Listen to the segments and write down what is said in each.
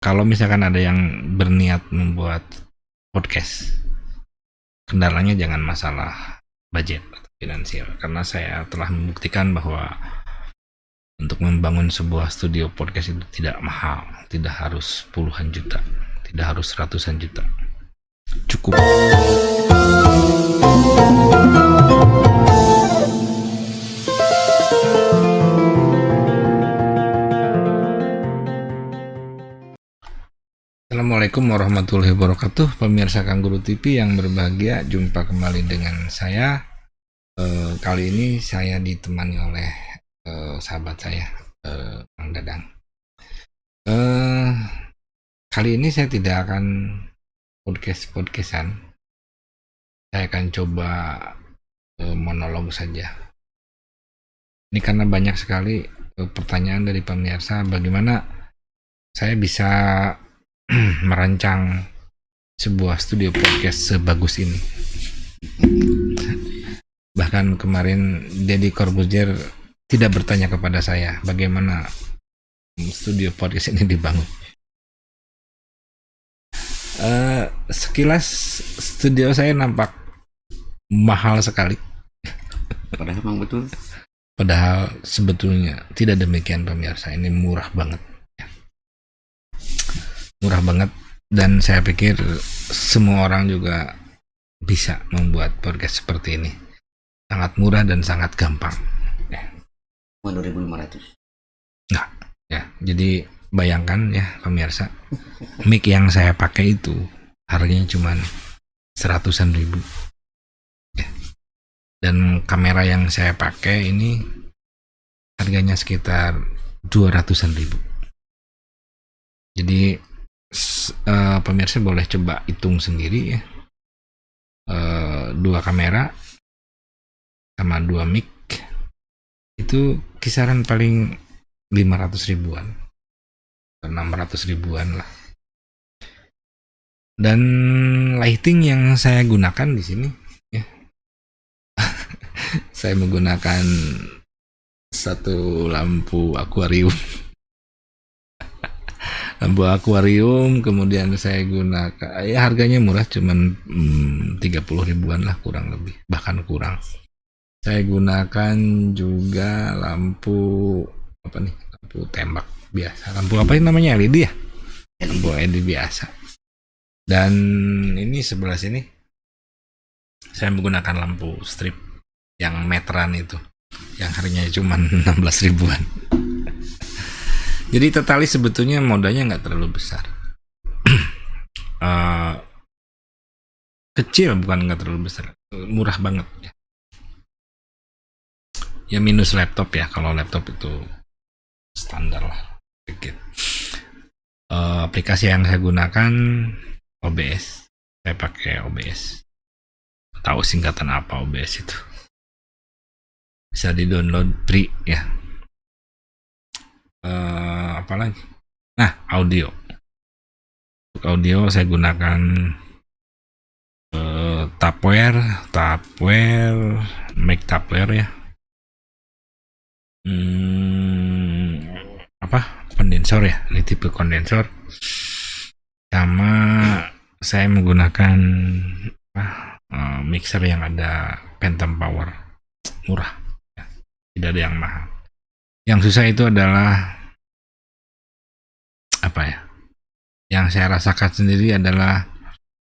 Kalau misalkan ada yang berniat membuat podcast, kendalanya jangan masalah budget atau finansial, karena saya telah membuktikan bahwa untuk membangun sebuah studio podcast itu tidak mahal, tidak harus puluhan juta, tidak harus ratusan juta, cukup. Assalamualaikum warahmatullahi wabarakatuh, pemirsa Kangguru TV yang berbahagia. Jumpa kembali dengan saya. Kali ini saya ditemani oleh sahabat saya, Kang Dadang. Kali ini saya tidak akan podcastan. Saya akan coba monolog saja. Ini karena banyak sekali pertanyaan dari pemirsa, bagaimana saya bisa merancang sebuah studio podcast sebagus ini. Bahkan kemarin Deddy Corbuzier tidak bertanya kepada saya bagaimana studio podcast ini dibangun. Sekilas studio saya nampak mahal sekali. Padahal memang betul. Padahal sebetulnya tidak demikian pemirsa, ini murah banget. Murah banget, dan saya pikir semua orang juga bisa membuat podcast seperti ini. Sangat murah dan sangat gampang. 2.500. Nah, ya, jadi bayangkan ya pemirsa, mic yang saya pakai itu harganya cuma 100-an ribu. Ya. Dan kamera yang saya pakai ini harganya sekitar 200-an ribu. Jadi pemirsa boleh coba hitung sendiri ya, 2 kamera sama 2 mic itu kisaran paling 500 ribuan, 600 ribuan lah. Dan lighting yang saya gunakan di sini ya, saya menggunakan satu lampu akuarium. Lampu akuarium, kemudian saya gunakan, ya harganya murah, cuman 30 ribuan lah kurang lebih, bahkan kurang. Saya gunakan juga lampu apa nih, lampu tembak biasa, lampu apa ini namanya, LED ya, lampu LED biasa. Dan ini sebelah sini saya menggunakan lampu strip yang meteran itu, yang harganya cuman 16 ribuan. Jadi totalis sebetulnya modalnya nggak terlalu besar. Kecil, bukan nggak terlalu besar, murah banget ya. Ya minus laptop ya, kalau laptop itu standar lah sedikit. Aplikasi yang saya gunakan OBS, saya pakai OBS. Tahu singkatan apa OBS itu? Bisa di download free ya. Apalagi? Nah, audio. Untuk audio saya gunakan Tapware, Mac Tapware ya. Kondensor ya, ini tipe kondensor. Sama saya menggunakan mixer yang ada Phantom Power, murah ya. Tidak ada yang mahal. Yang susah itu adalah apa ya? Yang saya rasakan sendiri adalah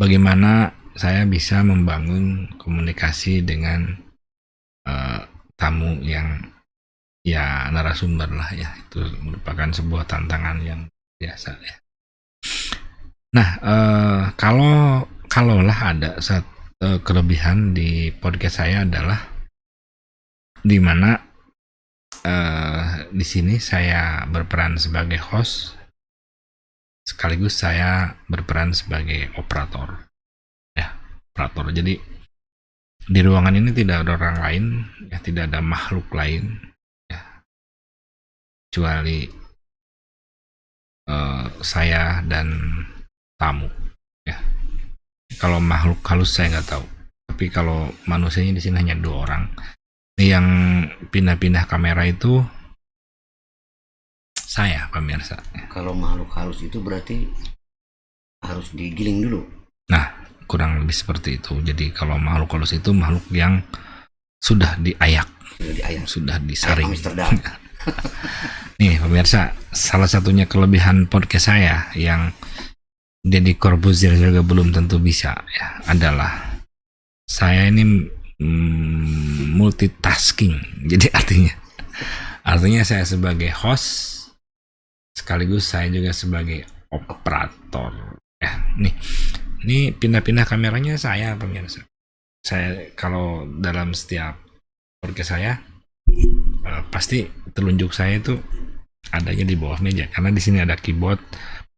bagaimana saya bisa membangun komunikasi dengan tamu yang ya narasumber lah ya. Itu merupakan sebuah tantangan yang biasa ya. Nah, kalaulah ada satu kelebihan di podcast saya adalah di mana di sini saya berperan sebagai host, sekaligus saya berperan sebagai operator. Ya, operator. Jadi di ruangan ini tidak ada orang lain, ya, tidak ada makhluk lain, ya, kecuali saya dan tamu. Ya. Kalau makhluk halus saya nggak tahu, tapi kalau manusianya di sini hanya 2 orang. Yang pindah-pindah kamera itu saya pemirsa. Kalau makhluk halus itu berarti harus digiling dulu. Nah, kurang lebih seperti itu. Jadi kalau makhluk halus itu makhluk yang sudah diayak, Sudah diayak. sudah Ayak disaring. Amsterdam. Nih pemirsa, salah satunya kelebihan podcast saya yang Deddy Corbuzier juga belum tentu bisa ya, adalah saya ini multitasking. Jadi artinya saya sebagai host sekaligus saya juga sebagai operator. Ya, ini pindah-pindah kameranya saya pemirsa. Saya kalau dalam setiap podcast saya pasti telunjuk saya itu adanya di bawah meja karena di sini ada keyboard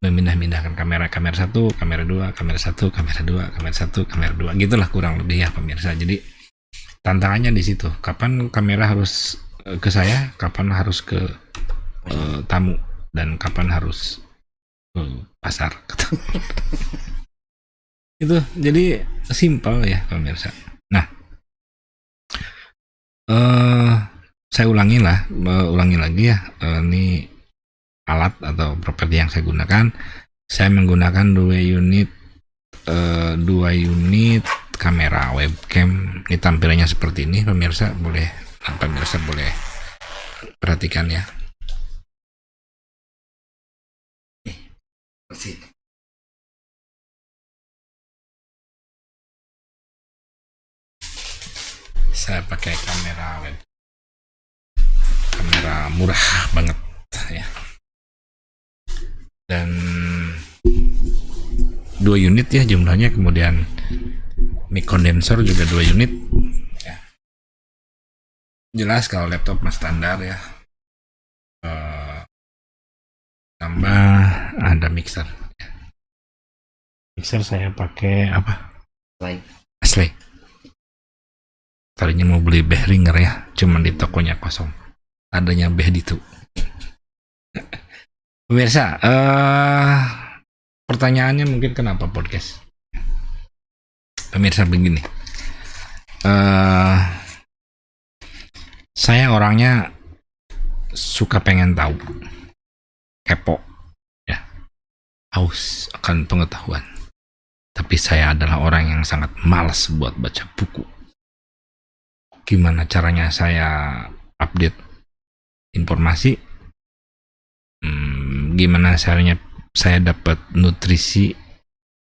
memindah-mindahkan kamera satu, kamera dua, kamera satu, kamera dua, kamera satu, kamera dua, gitulah kurang lebih ya pemirsa. Jadi tantangannya di situ. Kapan kamera harus ke saya, kapan harus ke tamu, dan kapan harus ke pasar. Itu jadi simpel ya pemirsa. Nah, saya ulangi lagi ya. Ini alat atau properti yang saya gunakan. Saya menggunakan dua unit kamera webcam. Ini tampilannya seperti ini pemirsa. Pemirsa boleh perhatikan ya. Saya pakai kamera murah banget ya, dan 2 unit ya jumlahnya, kemudian mic condenser juga 2 unit ya. Jelas kalau laptop mas standar ya, tambah ada mixer saya pakai apa, Ashley. Tadinya mau beli Behringer ya, cuman di tokonya kosong, adanya Behditu. Pemirsa, pertanyaannya mungkin kenapa podcast? Pemirsa begini, saya orangnya suka pengen tahu, kepo, ya, haus akan pengetahuan. Tapi saya adalah orang yang sangat malas buat baca buku. Gimana caranya saya update informasi? Gimana caranya saya dapat nutrisi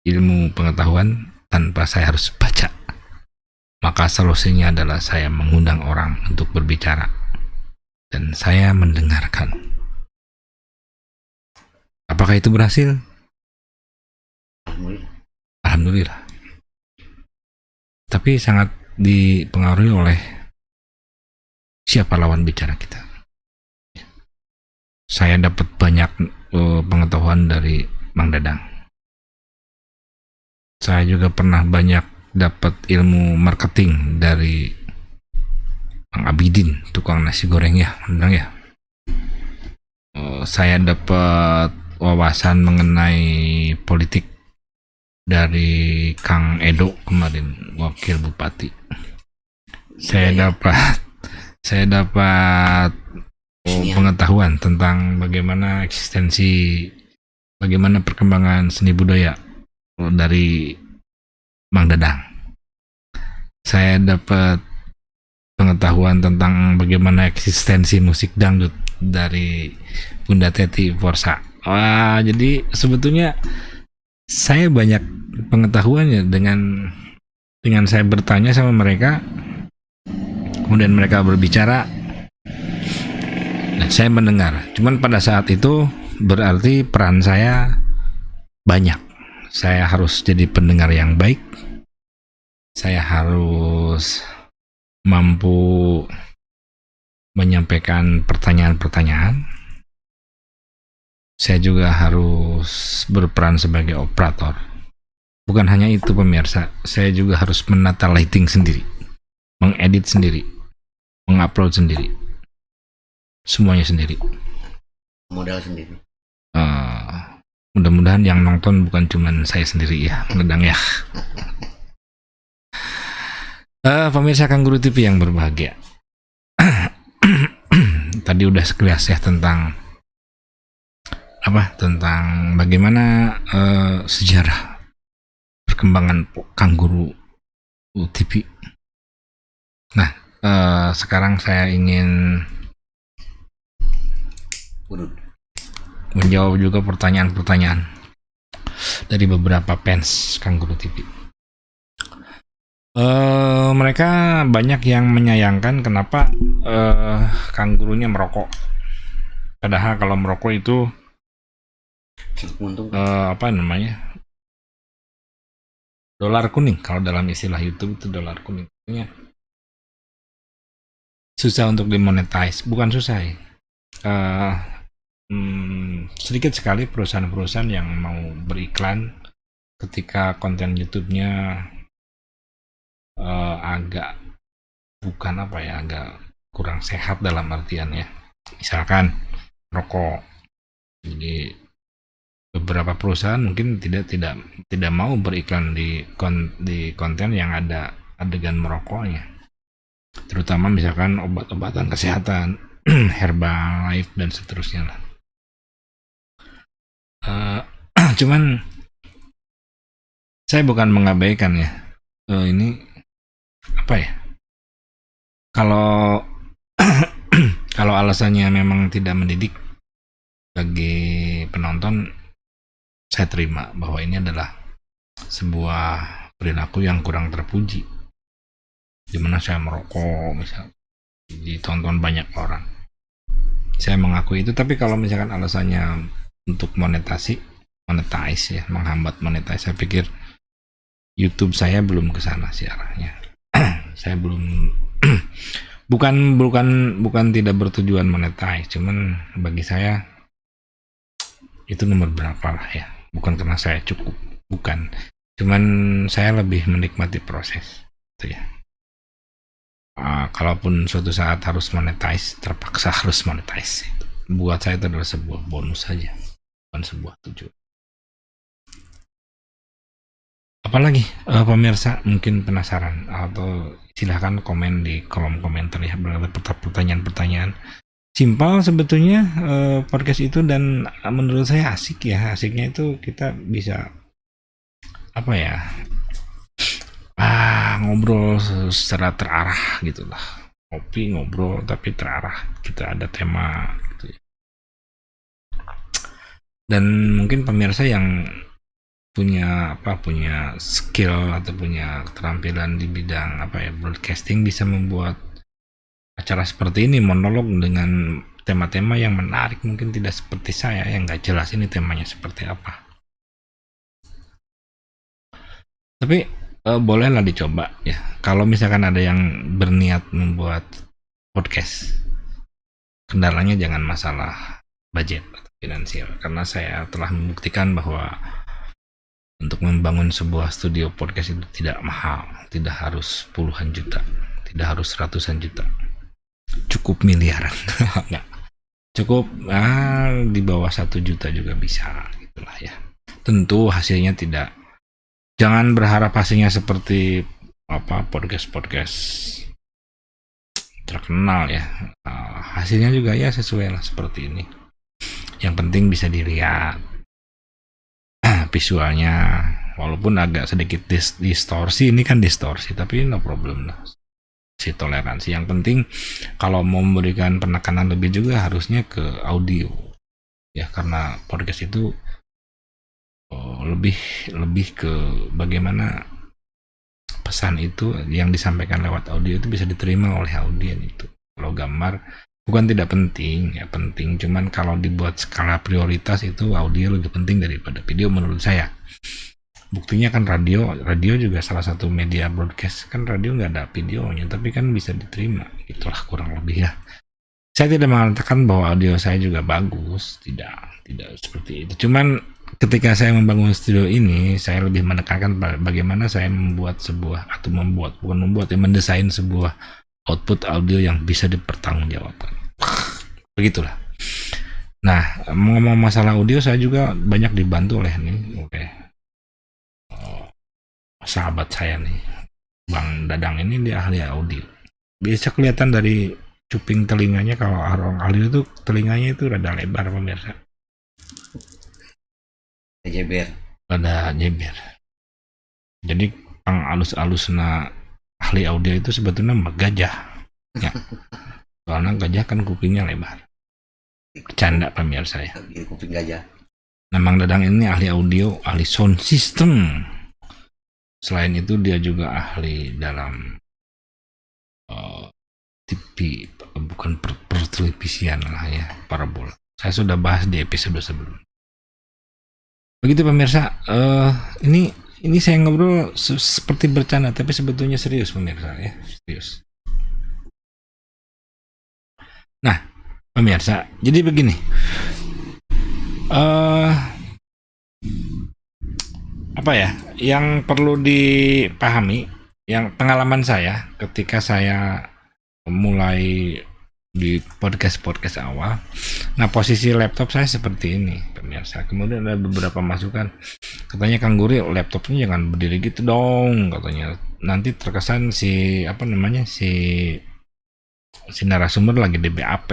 ilmu pengetahuan tanpa saya harus baca? Maka solusinya adalah saya mengundang orang untuk berbicara dan saya mendengarkan. Apakah itu berhasil? Alhamdulillah. Tapi sangat dipengaruhi oleh siapa lawan bicara kita. Saya dapat banyak pengetahuan dari Mang Dadang. Saya juga pernah banyak dapat ilmu marketing dari Mang Abidin, tukang nasi goreng ya, Mandang ya. Saya dapat wawasan mengenai politik dari Kang Edo kemarin, wakil bupati. Saya dapat pengetahuan tentang bagaimana perkembangan seni budaya dari Mang Dadang. Saya dapat pengetahuan tentang bagaimana eksistensi musik dangdut dari Bunda Teti Forsa. Jadi sebetulnya saya banyak pengetahuannya dengan saya bertanya sama mereka, kemudian mereka berbicara dan saya mendengar. Cuman pada saat itu berarti peran saya banyak. Saya harus jadi pendengar yang baik. Saya harus mampu menyampaikan pertanyaan-pertanyaan. Saya juga harus berperan sebagai operator. Bukan hanya itu pemirsa, saya juga harus menata lighting sendiri, mengedit sendiri, mengupload sendiri, semuanya sendiri. Modal sendiri. Mudah-mudahan yang nonton bukan cuma saya sendiri ya, ngedang ya. Pemirsa Kangguru TV yang berbahagia. Tadi udah sekilas ya tentang tentang bagaimana sejarah perkembangan kanguru TV. Nah, sekarang saya ingin menjawab juga pertanyaan-pertanyaan dari beberapa fans kanguru TV. Mereka banyak yang menyayangkan kenapa kanggurunya merokok. Padahal kalau merokok itu apa namanya, dolar kuning. Kalau dalam istilah YouTube itu dolar kuning. Susah untuk dimonetize. Bukan susah ya. Sedikit sekali perusahaan-perusahaan yang mau beriklan ketika konten YouTube-nya agak agak kurang sehat dalam artian ya, misalkan rokok. Jadi beberapa perusahaan mungkin tidak mau beriklan di konten yang ada adegan merokoknya, terutama misalkan obat-obatan kesehatan, Herbalife dan seterusnya lah. Cuman saya bukan mengabaikan ya, ini apa ya, kalau kalau alasannya memang tidak mendidik bagi penonton, saya terima bahwa ini adalah sebuah perilaku yang kurang terpuji, dimana saya merokok misalnya ditonton banyak orang. Saya mengakui itu, tapi kalau misalkan alasannya untuk monetize ya, menghambat monetize, saya pikir YouTube saya belum ke sana sih arahnya. Saya belum bukan tidak bertujuan monetize, cuman bagi saya itu nomor berapa lah ya, bukan karena saya cukup, bukan, cuman saya lebih menikmati proses itu ya. Kalaupun suatu saat harus monetize, terpaksa harus monetize, buat saya itu adalah sebuah bonus saja, bukan sebuah tujuan. Apalagi pemirsa mungkin penasaran, atau silahkan komen di kolom komentar ya, berada pertanyaan-pertanyaan simpel sebetulnya podcast itu, dan menurut saya asik ya. Asiknya itu kita bisa apa ya, ngobrol secara terarah gitulah, ngobrol tapi terarah, kita ada tema gitu ya. Dan mungkin pemirsa yang punya skill atau punya keterampilan di bidang broadcasting bisa membuat acara seperti ini, monolog dengan tema-tema yang menarik, mungkin tidak seperti saya yang nggak jelas ini temanya seperti apa. Tapi bolehlah dicoba ya, kalau misalkan ada yang berniat membuat podcast. Kendalanya jangan masalah budget atau finansial, karena saya telah membuktikan bahwa untuk membangun sebuah studio podcast itu tidak mahal, tidak harus puluhan juta, tidak harus ratusan juta, cukup miliaran. Nggak, cukup di bawah 1 juta juga bisa gitulah ya. Tentu hasilnya tidak, jangan berharap hasilnya seperti podcast terkenal ya. Hasilnya juga ya sesuai lah seperti ini. Yang penting bisa dilihat visualnya, walaupun agak sedikit distorsi, ini kan distorsi, tapi no problem lah, si toleransi. Yang penting kalau mau memberikan penekanan lebih juga harusnya ke audio ya, karena podcast itu lebih ke bagaimana pesan itu yang disampaikan lewat audio itu bisa diterima oleh audien itu. Kalau gambar bukan tidak penting ya, penting, cuman kalau dibuat skala prioritas itu audio lebih penting daripada video menurut saya. Buktinya kan radio juga salah satu media broadcast, kan radio nggak ada videonya tapi kan bisa diterima, itulah kurang lebih ya. Saya tidak mengatakan bahwa audio saya juga bagus, tidak seperti itu, cuman ketika saya membangun studio ini, saya lebih menekankan bagaimana saya mendesain sebuah output audio yang bisa dipertanggungjawabkan. Begitulah. Nah, ngomong masalah audio, saya juga banyak dibantu oleh sahabat saya nih, Bang Dadang ini, dia ahli audio. Bisa kelihatan dari cuping telinganya, kalau orang ahli itu telinganya itu rada lebar pemirsa. jeber. rada jeber. Jadi pang alus-alusna ahli audio itu sebetulnya mah gajah. Ya. Soalnya gajah kan kupingnya lebar. Canda pemirsa ya. Di kuping gajah. Nah, Mang Dadang ini ahli audio, ahli sound system. Selain itu dia juga ahli dalam TV, bukan pertelevisian lah ya, parabola. Saya sudah bahas di episode sebelumnya. Begitu pemirsa, ini saya ngobrol seperti bercanda, tapi sebetulnya serius pemirsa ya, serius. Nah, pemirsa, jadi begini. Apa ya yang perlu dipahami, yang pengalaman saya ketika saya mulai di podcast awal. Nah, posisi laptop saya seperti ini pemirsa. Kemudian ada beberapa masukan, katanya Kang Guri laptopnya jangan berdiri gitu dong, katanya nanti terkesan si narasumber lagi di BAP,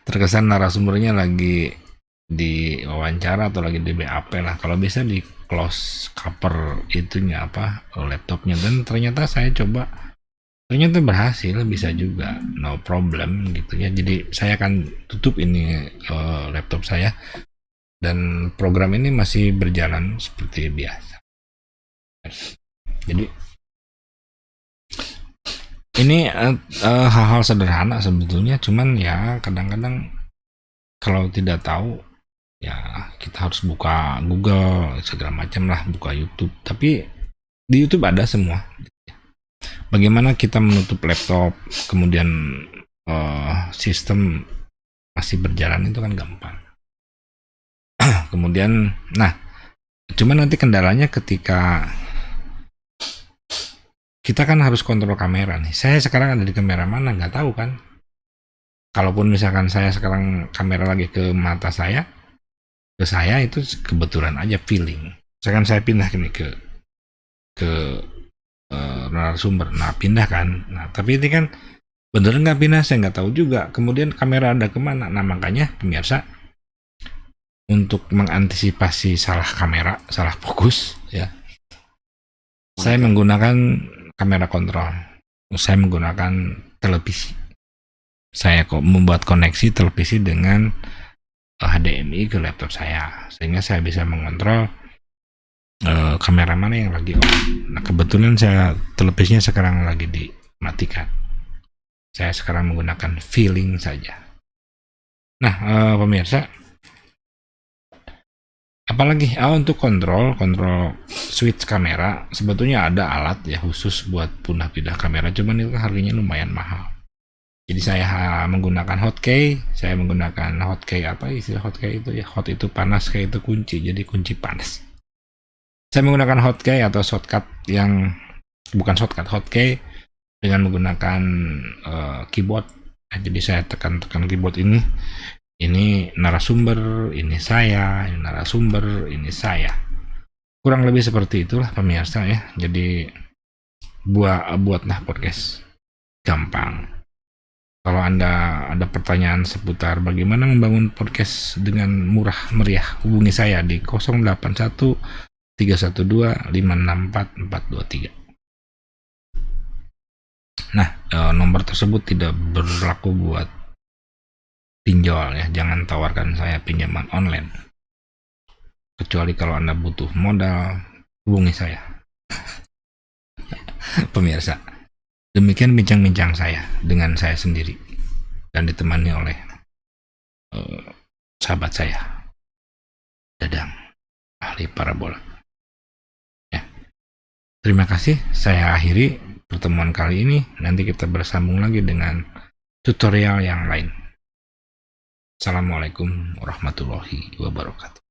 terkesan narasumbernya lagi di wawancara atau lagi di BAP lah. Kalau bisa di close cover itunya laptopnya. Dan ternyata saya coba, ternyata berhasil, bisa juga, no problem gitu ya. Jadi saya akan tutup ini laptop saya, dan program ini masih berjalan seperti biasa. Jadi ini hal-hal sederhana sebetulnya, cuman ya kadang-kadang kalau tidak tahu ya kita harus buka Google segala macam lah, buka YouTube. Tapi di YouTube ada semua. Bagaimana kita menutup laptop, kemudian sistem masih berjalan, itu kan gampang. Kemudian, nah, cuman nanti kendalanya ketika kita kan harus kontrol kamera nih. Saya sekarang ada di kamera mana nggak tahu kan. Kalaupun misalkan saya sekarang kamera lagi ke mata saya, ke saya itu kebetulan aja feeling. Misalkan saya pindah ini ke narasumber, nah pindah kan. Nah tapi ini kan bener nggak pindah, saya nggak tahu juga. Kemudian kamera ada kemana? Nah makanya pemirsa, untuk mengantisipasi salah kamera, salah fokus ya, saya menggunakan kamera kontrol. Saya menggunakan televisi. Saya kok membuat koneksi televisi dengan HDMI ke laptop saya, sehingga saya bisa mengontrol kamera mana yang lagi on. Nah kebetulan saya televisinya sekarang lagi dimatikan. Saya sekarang menggunakan feeling saja. Nah pemirsa, apalagi untuk kontrol switch kamera, sebetulnya ada alat ya khusus buat pindah kamera, cuman itu harganya lumayan mahal. Jadi saya menggunakan hotkey, saya menggunakan hotkey, apa istilah hotkey itu ya, hot itu panas, key itu kunci, jadi kunci panas. Saya menggunakan hotkey atau shortcut yang bukan shortcut, hotkey dengan menggunakan keyboard. Nah, jadi saya tekan keyboard ini narasumber, ini saya, ini narasumber, ini saya. Kurang lebih seperti itulah pemirsa ya. Jadi buatlah podcast gampang. Kalau Anda ada pertanyaan seputar bagaimana membangun podcast dengan murah meriah, hubungi saya di 081 312 564 423. Nah, nomor tersebut tidak berlaku buat pinjol ya. Jangan tawarkan saya pinjaman online. Kecuali kalau Anda butuh modal, hubungi saya. Pemirsa, demikian bincang-bincang saya dengan saya sendiri dan ditemani oleh sahabat saya, Dadang, ahli parabola. Ya. Terima kasih, saya akhiri pertemuan kali ini. Nanti kita bersambung lagi dengan tutorial yang lain. Assalamualaikum warahmatullahi wabarakatuh.